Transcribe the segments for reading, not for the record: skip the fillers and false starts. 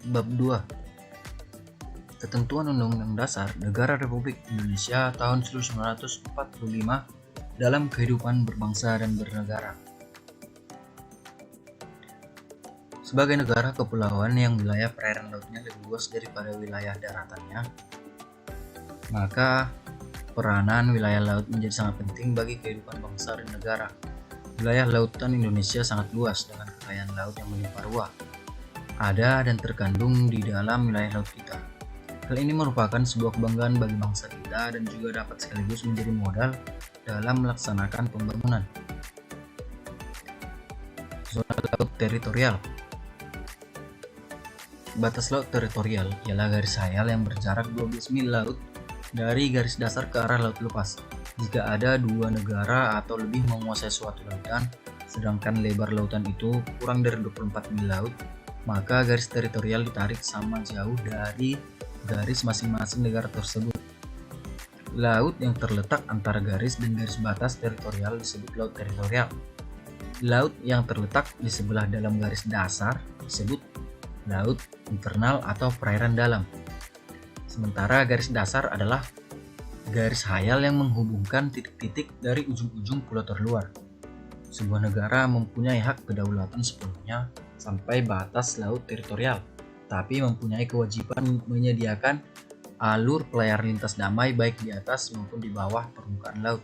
Bab 2. Ketentuan Undang-Undang Dasar Negara Republik Indonesia tahun 1945 dalam kehidupan berbangsa dan bernegara. Sebagai negara kepulauan yang wilayah perairan lautnya lebih luas daripada wilayah daratannya, maka peranan wilayah laut menjadi sangat penting bagi kehidupan bangsa dan negara. Wilayah lautan Indonesia sangat luas dengan kekayaan laut yang melimpah ruah, ada dan terkandung di dalam wilayah laut kita. Hal ini merupakan sebuah kebanggaan bagi bangsa kita dan juga dapat sekaligus menjadi modal dalam melaksanakan pembangunan. Zona laut teritorial. Batas laut teritorial ialah garis hayal yang berjarak 12 mil laut dari garis dasar ke arah laut lepas. Jika ada dua negara atau lebih menguasai suatu lautan, sedangkan lebar lautan itu kurang dari 24 mil laut, maka garis teritorial ditarik sama jauh dari garis masing-masing negara tersebut. Laut yang terletak antara garis dan garis batas teritorial disebut laut teritorial. Laut yang terletak di sebelah dalam garis dasar disebut laut internal atau perairan dalam. Sementara garis dasar adalah garis hayal yang menghubungkan titik-titik dari ujung-ujung pulau terluar. Sebuah negara mempunyai hak kedaulatan sepenuhnya sampai batas laut teritorial, tapi mempunyai kewajiban menyediakan alur pelayar lintas damai baik di atas maupun di bawah permukaan laut.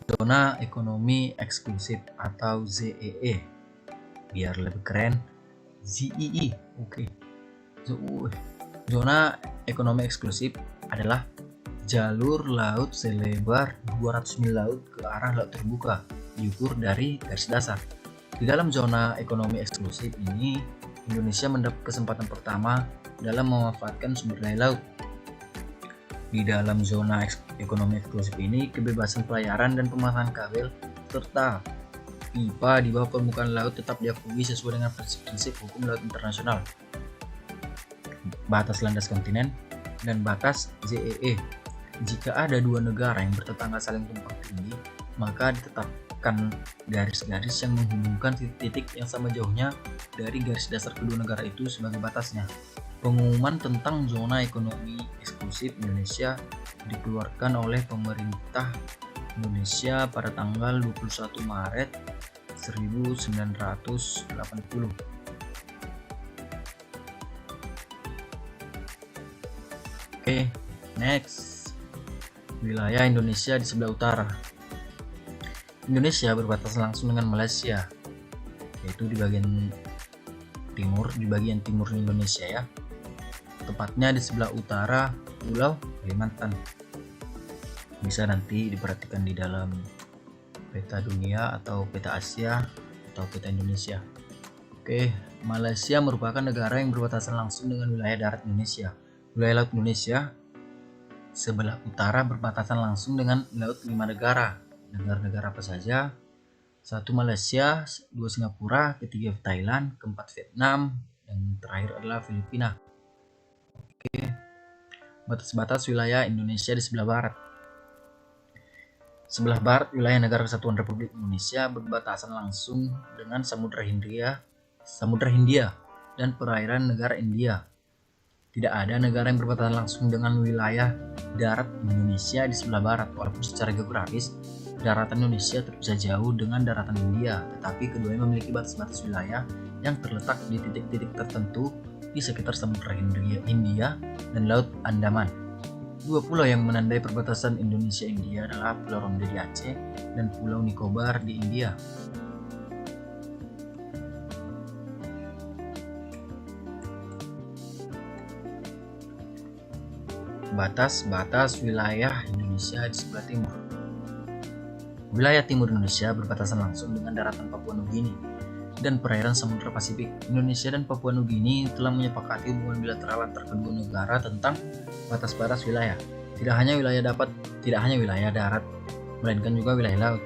Zona ekonomi eksklusif atau ZEE, biar lebih keren ZEE. Oke. Zona ekonomi eksklusif adalah jalur laut selebar 200 mil laut ke arah laut terbuka diukur dari garis dasar. Di dalam zona ekonomi eksklusif ini, Indonesia mendapat kesempatan pertama dalam memanfaatkan sumber daya laut. Di dalam zona ekonomi eksklusif ini, kebebasan pelayaran dan pemasangan kabel serta pipa di bawah permukaan laut tetap diakui sesuai dengan prinsip-prinsip hukum laut internasional. Batas landas kontinen dan batas ZEE. Jika ada dua negara yang bertetangga saling tumpang tindih, maka ditetapkan garis-garis yang menghubungkan titik-titik yang sama jauhnya dari garis dasar kedua negara itu sebagai batasnya. Pengumuman tentang zona ekonomi eksklusif Indonesia dikeluarkan oleh pemerintah Indonesia pada tanggal 21 Maret 1980. Oke, next. Wilayah Indonesia di sebelah utara. Indonesia berbatasan langsung dengan Malaysia, yaitu di bagian timur Indonesia ya. Tepatnya di sebelah utara Pulau Kalimantan. Bisa nanti diperhatikan di dalam peta dunia atau peta Asia atau peta Indonesia. Oke, Malaysia merupakan negara yang berbatasan langsung dengan wilayah darat Indonesia. Wilayah laut Indonesia sebelah utara berbatasan langsung dengan laut 5 negara. Negara-negara apa saja? 1 Malaysia, 2 Singapura, ketiga Thailand, keempat Vietnam, dan terakhir adalah Filipina. Oke. Batas-batas wilayah Indonesia di sebelah barat. Sebelah barat wilayah Negara Kesatuan Republik Indonesia berbatasan langsung dengan Samudra Hindia dan perairan negara India. Tidak ada negara yang berbatasan langsung dengan wilayah darat Indonesia di sebelah barat, walaupun secara geografis daratan Indonesia terpisah jauh dengan daratan India, tetapi keduanya memiliki batas-batas wilayah yang terletak di titik-titik tertentu di sekitar Samudra Hindia dan Laut Andaman. Dua pulau yang menandai perbatasan Indonesia-India adalah Pulau Ronde di Aceh dan Pulau Nicobar di India. Batas-batas wilayah Indonesia di sebelah timur. Wilayah timur Indonesia berbatasan langsung dengan daratan Papua Nugini dan perairan Samudra Pasifik. Indonesia dan Papua Nugini telah menyepakati hubungan bilateral antar kedua negara tentang batas-batas wilayah. Tidak hanya wilayah darat, melainkan juga wilayah laut.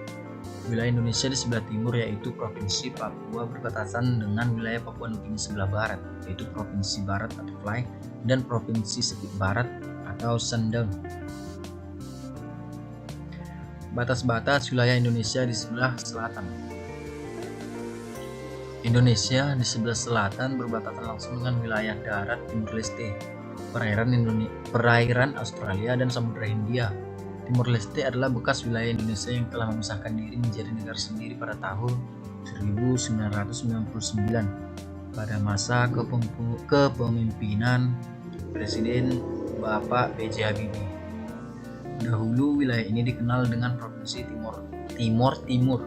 Wilayah Indonesia di sebelah timur yaitu Provinsi Papua berbatasan dengan wilayah Papua Nugini sebelah barat, yaitu Provinsi Barat atau Fly dan Provinsi Sepik Barat atau Sundown. Batas-batas wilayah Indonesia di sebelah selatan. Indonesia di sebelah selatan berbatasan langsung dengan wilayah darat Timur Leste, perairan Australia dan Samudra Hindia. Timur Leste adalah bekas wilayah Indonesia yang telah memisahkan diri menjadi negara sendiri pada tahun 1999 pada masa kepemimpinan Presiden Bapak B.J. Habibie. Dahulu wilayah ini dikenal dengan Provinsi Timor Timur.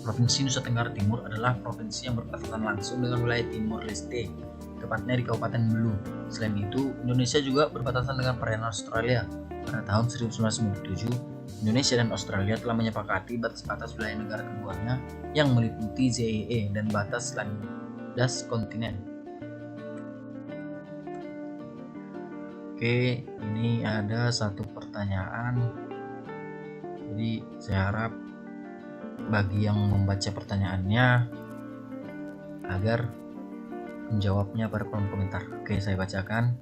Provinsi Nusa Tenggara Timur adalah provinsi yang berbatasan langsung dengan wilayah Timor Leste, tepatnya di Kabupaten Belu. Selain itu, Indonesia juga berbatasan dengan perairan Australia. Pada tahun 1997, Indonesia dan Australia telah menyepakati batas-batas wilayah negara keduanya yang meliputi ZEE dan batas landas kontinen. Oke, ini ada satu pertanyaan. Jadi saya harap bagi yang membaca pertanyaannya agar menjawabnya pada kolom komentar. Oke, saya bacakan.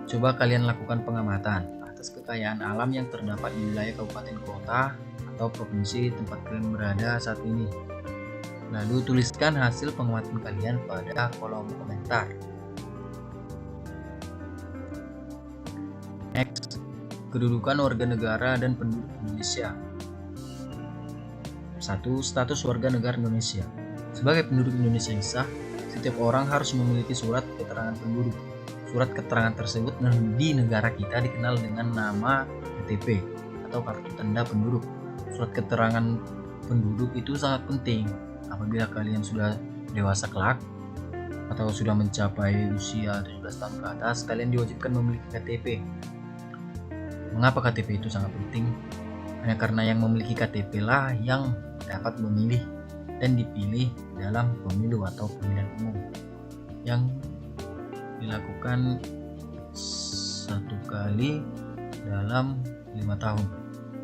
Coba kalian lakukan pengamatan atas kekayaan alam yang terdapat di wilayah kabupaten kota atau provinsi tempat kalian berada saat ini. Lalu tuliskan hasil pengamatan kalian pada kolom komentar. Next, kedudukan warga negara dan penduduk Indonesia. 1. Status warga negara Indonesia. Sebagai penduduk Indonesia yang sah, setiap orang harus memiliki surat keterangan penduduk. Surat keterangan tersebut di negara kita dikenal dengan nama KTP atau kartu tanda penduduk. Surat keterangan penduduk itu sangat penting apabila kalian sudah dewasa kelak atau sudah mencapai usia 17 tahun ke atas, kalian diwajibkan memiliki KTP. Mengapa KTP itu sangat penting? Hanya karena yang memiliki KTP lah yang dapat memilih dan dipilih dalam pemilu atau pemilihan umum yang dilakukan satu kali dalam 5 tahun.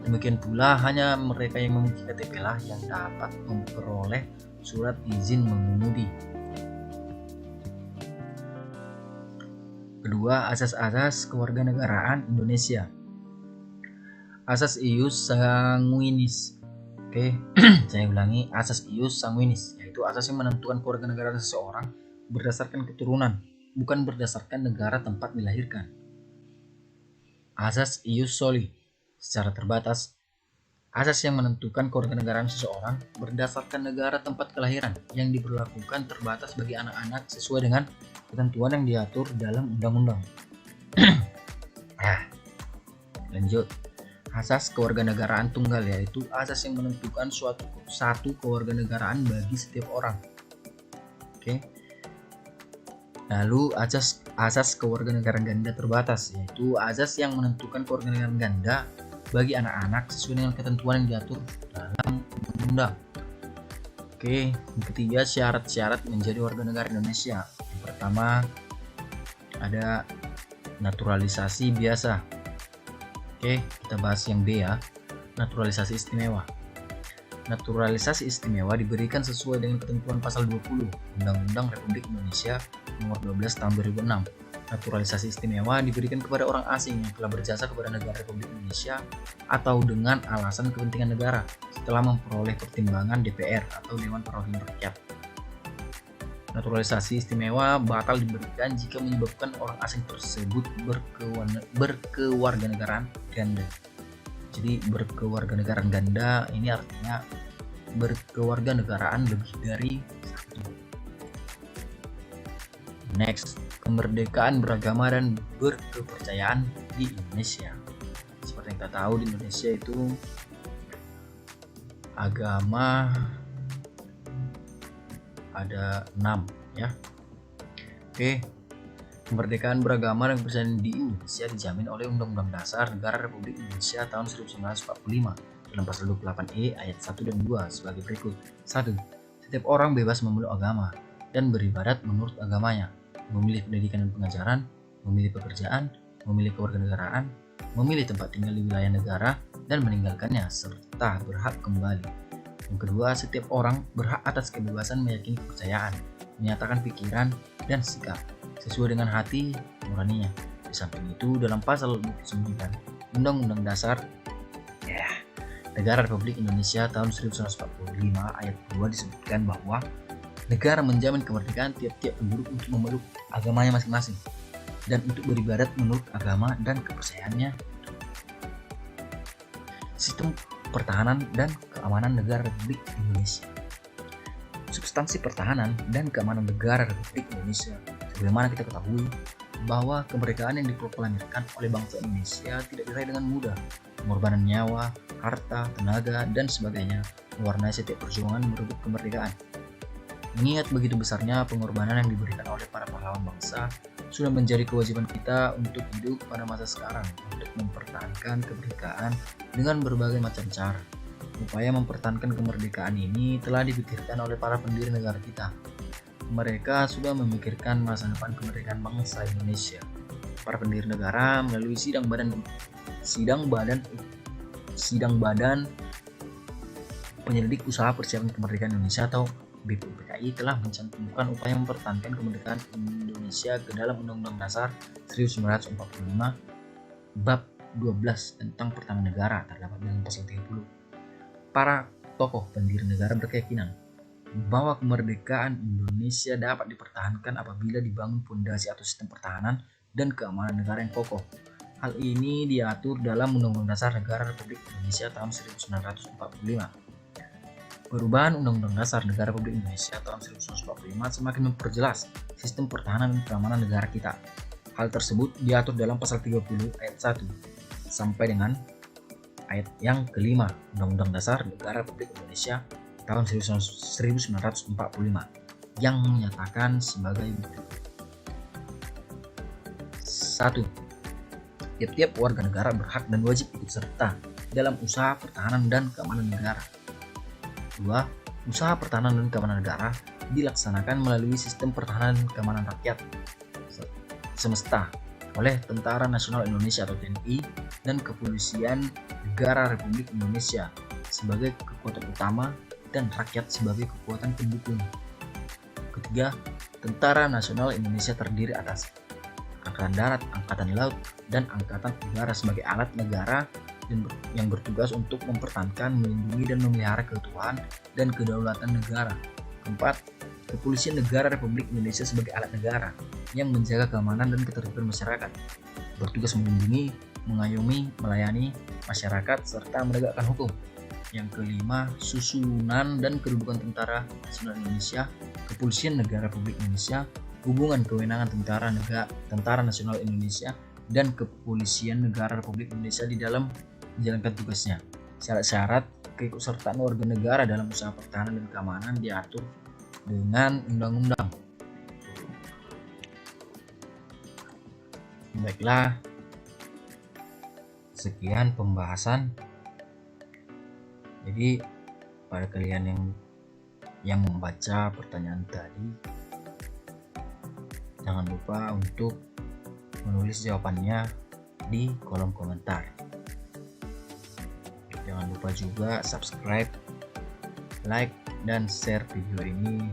Demikian pula hanya mereka yang memiliki KTP lah yang dapat memperoleh surat izin mengemudi. Kedua, asas-asas kewarganegaraan Indonesia. Asas Ius Sanguinis. Oke, saya ulangi, asas Ius Sanguinis, yaitu asas yang menentukan kewarganegaraan seseorang berdasarkan keturunan, bukan berdasarkan negara tempat dilahirkan. Asas Ius Soli, secara terbatas, asas yang menentukan kewarganegaraan seseorang berdasarkan negara tempat kelahiran yang diberlakukan terbatas bagi anak-anak sesuai dengan ketentuan yang diatur dalam undang-undang. Lanjut. Asas kewarganegaraan tunggal, yaitu asas yang menentukan satu kewarganegaraan bagi setiap orang. Oke. Lalu asas kewarganegaraan ganda terbatas, yaitu asas yang menentukan kewarganegaraan ganda bagi anak-anak sesuai dengan ketentuan yang diatur dalam undang-undang. Oke, yang ketiga, syarat-syarat menjadi warga negara Indonesia. Yang pertama ada naturalisasi biasa. Oke, kita bahas yang B ya, naturalisasi istimewa. Naturalisasi istimewa diberikan sesuai dengan ketentuan pasal 20 Undang-Undang Republik Indonesia Nomor 12 Tahun 2006. Naturalisasi istimewa diberikan kepada orang asing yang telah berjasa kepada negara Republik Indonesia atau dengan alasan kepentingan negara setelah memperoleh pertimbangan DPR atau Dewan Perwakilan Rakyat. Naturalisasi istimewa batal diberikan jika menyebabkan orang asing tersebut berkewarganegaraan ganda. Jadi berkewarganegaraan ganda ini artinya berkewarganegaraan lebih dari satu. Next, kemerdekaan beragama dan berkepercayaan di Indonesia. Seperti yang kita tahu, di Indonesia itu agama ada 6 ya. Oke, kemerdekaan beragama dan kepercayaan di Indonesia dijamin oleh Undang-Undang Dasar Negara Republik Indonesia tahun 1945 dalam pasal 28E ayat 1 dan 2 sebagai berikut. 1. Setiap orang bebas memeluk agama dan beribadat menurut agamanya, memilih pendidikan dan pengajaran, memilih pekerjaan, memilih kewarganegaraan, memilih tempat tinggal di wilayah negara dan meninggalkannya serta berhak kembali. Yang kedua, setiap orang berhak atas kebebasan meyakini kepercayaan, menyatakan pikiran dan sikap sesuai dengan hati nuraninya. Di samping itu, dalam pasal 29 Undang-Undang Dasar Negara Republik Indonesia tahun 1945 ayat 2 disebutkan bahwa Negara menjamin kemerdekaan tiap-tiap penduduk untuk memeluk agamanya masing-masing dan untuk beribadat menurut agama dan kepercayaannya. Sistem pertahanan dan keamanan negara Republik Indonesia. Substansi pertahanan dan keamanan negara Republik Indonesia. Sebagaimana kita ketahui bahwa kemerdekaan yang diproklamirkan oleh bangsa Indonesia tidak diraih dengan mudah. Pengorbanan nyawa, harta, tenaga, dan sebagainya mewarnai setiap perjuangan merebut kemerdekaan. Mengingat begitu besarnya pengorbanan yang diberikan oleh para pahlawan bangsa, sudah menjadi kewajiban kita untuk hidup pada masa sekarang untuk mempertahankan kemerdekaan dengan berbagai macam cara. Upaya mempertahankan kemerdekaan ini telah dipikirkan oleh para pendiri negara kita. Mereka sudah memikirkan masa depan kemerdekaan bangsa Indonesia. Para pendiri negara melalui sidang badan penyelidik usaha persiapan kemerdekaan Indonesia atau BPUPKI telah mencantumkan upaya mempertahankan kemerdekaan Indonesia ke dalam Undang-Undang Dasar 1945 Bab 12 tentang pertahanan negara terdapat dalam pasal 30. Para tokoh pendiri negara berkeyakinan bahwa kemerdekaan Indonesia dapat dipertahankan apabila dibangun fondasi atau sistem pertahanan dan keamanan negara yang kokoh. Hal ini diatur dalam Undang-Undang Dasar Negara Republik Indonesia tahun 1945. Perubahan Undang-Undang Dasar Negara Republik Indonesia tahun 1945 semakin memperjelas sistem pertahanan dan keamanan negara kita. Hal tersebut diatur dalam pasal 30 ayat 1 sampai dengan ayat yang kelima Undang-Undang Dasar Negara Republik Indonesia tahun 1945 yang menyatakan sebagai berikut. 1. Tiap-tiap warga negara berhak dan wajib ikut serta dalam usaha pertahanan dan keamanan negara. 2. Usaha pertahanan dan keamanan negara dilaksanakan melalui sistem pertahanan dan keamanan rakyat semesta oleh Tentara Nasional Indonesia atau TNI dan Kepolisian Negara Republik Indonesia sebagai kekuatan utama dan rakyat sebagai kekuatan pendukung. Ketiga, Tentara Nasional Indonesia terdiri atas Angkatan Darat, Angkatan Laut, dan Angkatan Udara sebagai alat negara yang bertugas untuk mempertahankan, melindungi, dan memelihara keutuhan dan kedaulatan negara. Keempat, Kepolisian Negara Republik Indonesia sebagai alat negara yang menjaga keamanan dan ketertiban masyarakat, bertugas melindungi, mengayomi, melayani masyarakat, serta menegakkan hukum. Yang kelima, susunan dan kedudukan Tentara Nasional Indonesia, Kepolisian Negara Republik Indonesia, hubungan kewenangan Tentara Nasional Indonesia dan Kepolisian Negara Republik Indonesia di dalam menjalankan tugasnya. Syarat-syarat keikutsertaan warga negara dalam usaha pertahanan dan keamanan diatur dengan undang-undang. Baiklah, sekian pembahasan. Jadi pada kalian yang membaca pertanyaan tadi, jangan lupa untuk menulis jawabannya di kolom komentar. Jangan lupa juga subscribe, like, dan share video ini,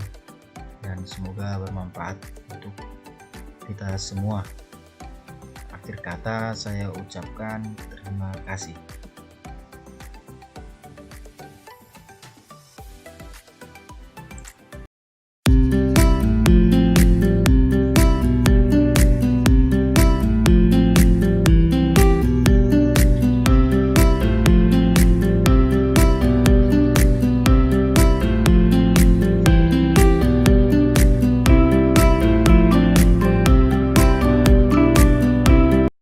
dan semoga bermanfaat untuk kita semua. Akhir kata saya ucapkan terima kasih.